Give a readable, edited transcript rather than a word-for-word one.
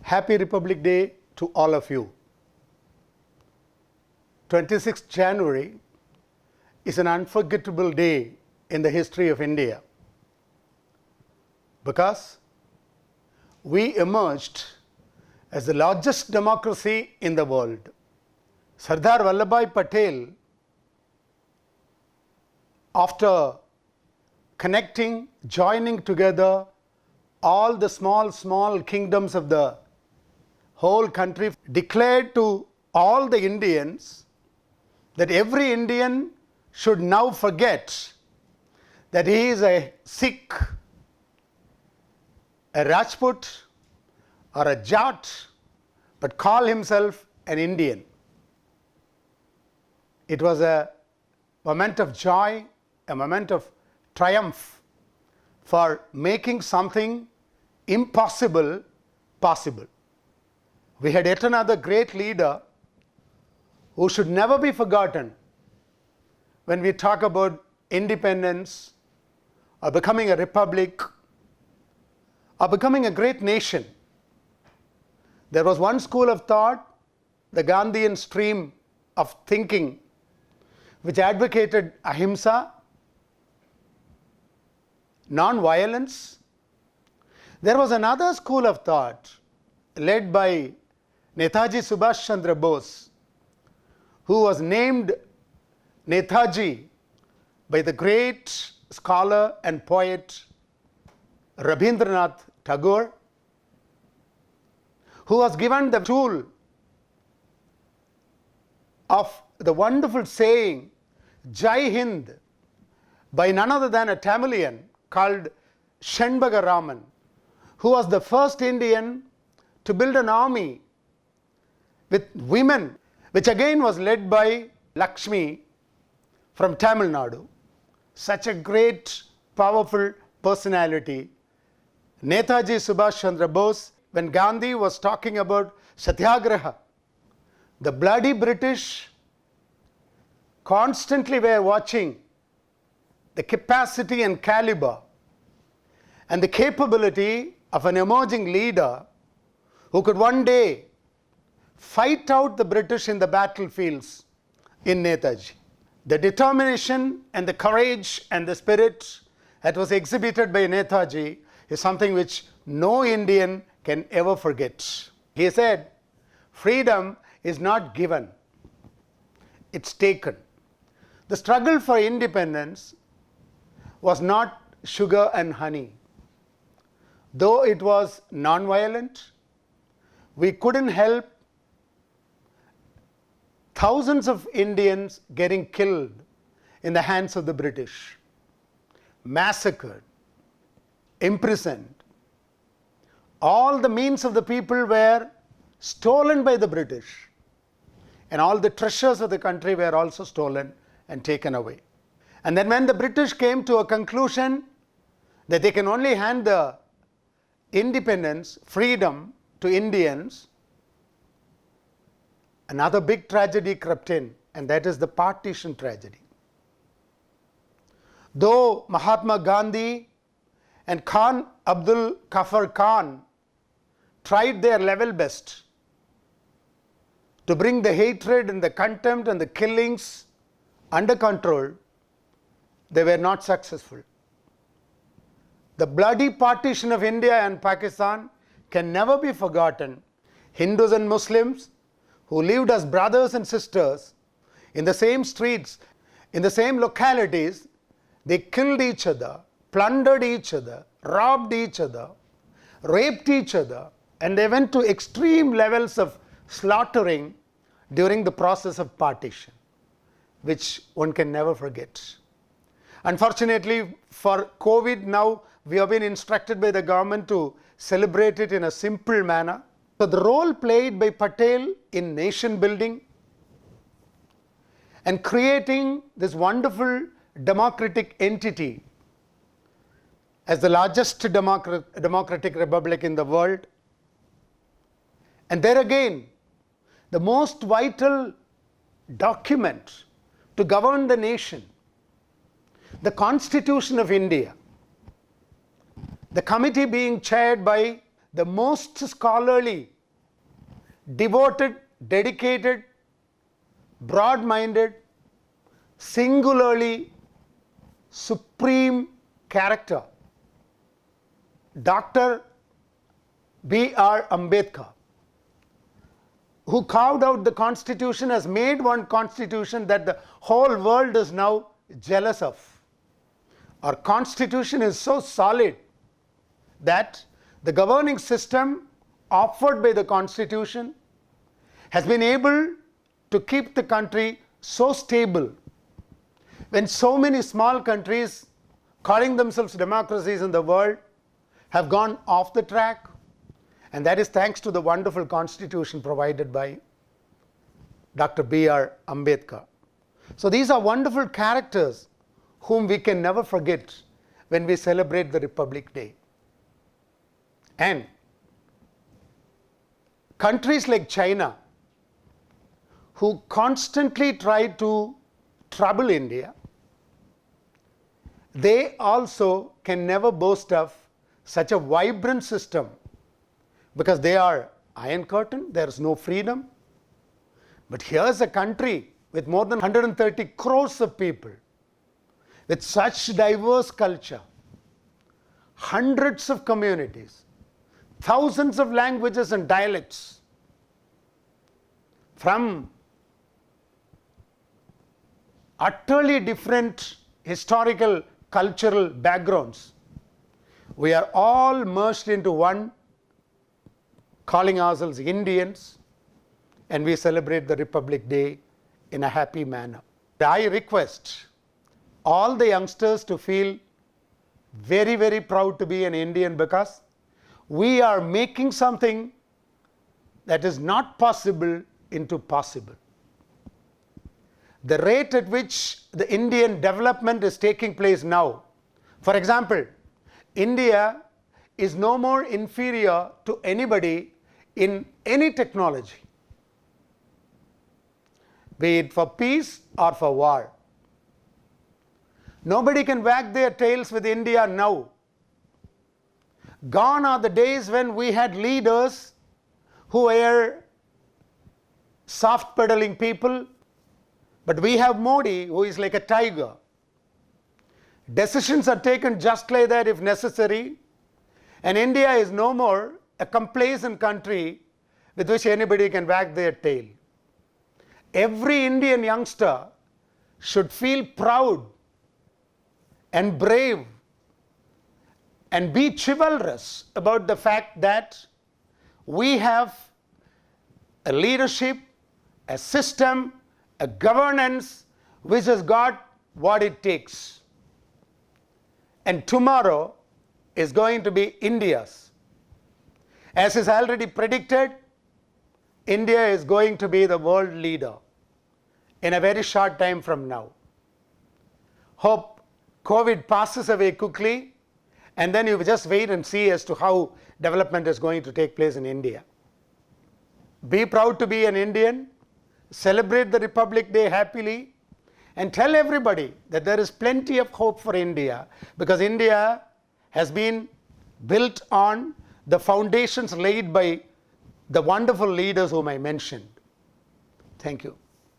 Happy Republic Day to all of you. 26th January is an unforgettable day in the history of India because we emerged as the largest democracy in the world. Sardar Vallabhbhai Patel, after connecting, joining together all the small kingdoms of the whole country, declared to all the Indians that every Indian should now forget that he is a Sikh, a Rajput or a Jat, but call himself an Indian. It was a moment of joy, a moment of triumph for making something impossible possible. We had yet another great leader who should never be forgotten when we talk about independence or becoming a republic or becoming a great nation. There was one school of thought, the Gandhian stream of thinking, which advocated ahimsa, non-violence. There was another school of thought led by Netaji Subhash Chandra Bose, who was named Netaji by the great scholar and poet Rabindranath Tagore, who was given the tool of the wonderful saying Jai Hind by none other than a Tamilian called Shenbaga Raman, who was the first Indian to build an army with women, which again was led by Lakshmi from Tamil Nadu. Such a great, powerful personality. Netaji Subhash Chandra Bose, when Gandhi was talking about Satyagraha, the bloody British constantly were watching the capacity and caliber and the capability of an emerging leader who could one day fight out the British in the battlefields in Netaji. The determination and the courage and the spirit that was exhibited by Netaji is something which no Indian can ever forget. He said, freedom is not given, it's taken. The struggle for independence was not sugar and honey. Though it was non-violent, we couldn't help thousands of Indians getting killed in the hands of the British, massacred, imprisoned. All the means of the people were stolen by the British, and all the treasures of the country were also stolen and taken away. And then when the British came to a conclusion that they can only hand the independence, freedom to Indians, another big tragedy crept in, and that is the partition tragedy. Though Mahatma Gandhi and Khan Abdul Ghaffar Khan tried their level best to bring the hatred and the contempt and the killings under control, they were not successful. The bloody partition of India and Pakistan can never be forgotten. Hindus and Muslims who lived as brothers and sisters in the same streets, in the same localities, they killed each other, plundered each other, robbed each other, raped each other, and they went to extreme levels of slaughtering during the process of partition, which one can never forget. Unfortunately, for COVID now, we have been instructed by the government to celebrate it in a simple manner. So the role played by Patel in nation building and creating this wonderful democratic entity as the largest democratic republic in the world, and there again, the most vital document to govern the nation, the Constitution of India, the committee being chaired by the most scholarly devoted, dedicated, broad-minded, singularly supreme character, Dr. B.R. Ambedkar, who carved out the Constitution, has made one Constitution that the whole world is now jealous of. Our Constitution is so solid that the governing system offered by the Constitution has been able to keep the country so stable when so many small countries calling themselves democracies in the world have gone off the track. And that is thanks to the wonderful Constitution provided by Dr. B.R. Ambedkar. So these are wonderful characters whom we can never forget when we celebrate the Republic Day. And countries like China, who constantly try to trouble India, they also can never boast of such a vibrant system, because they are Iron Curtain, there is no freedom. But here's a country with more than 130 crores of people, with such diverse culture, hundreds of communities, thousands of languages and dialects, from utterly different historical, cultural backgrounds. We are all merged into one, calling ourselves Indians, and we celebrate the Republic Day in a happy manner. I request all the youngsters to feel very, very proud to be an Indian, because we are making something that is not possible into possible. The rate at which the Indian development is taking place now, for example, India is no more inferior to anybody in any technology, be it for peace or for war. Nobody can wag their tails with India now. Gone are the days when we had leaders who were soft pedaling people, but we have Modi, who is like a tiger. Decisions are taken just like that if necessary, and India is no more a complacent country with which anybody can wag their tail. Every Indian youngster should feel proud and brave and be chivalrous about the fact that we have a leadership, a system, a governance which has got what it takes. And tomorrow is going to be India's. As is already predicted, India is going to be the world leader in a very short time from now. Hope COVID passes away quickly, and then you just wait and see as to how development is going to take place in India. Be proud to be an Indian, celebrate the Republic Day happily, and tell everybody that there is plenty of hope for India, because India has been built on the foundations laid by the wonderful leaders whom I mentioned. Thank you.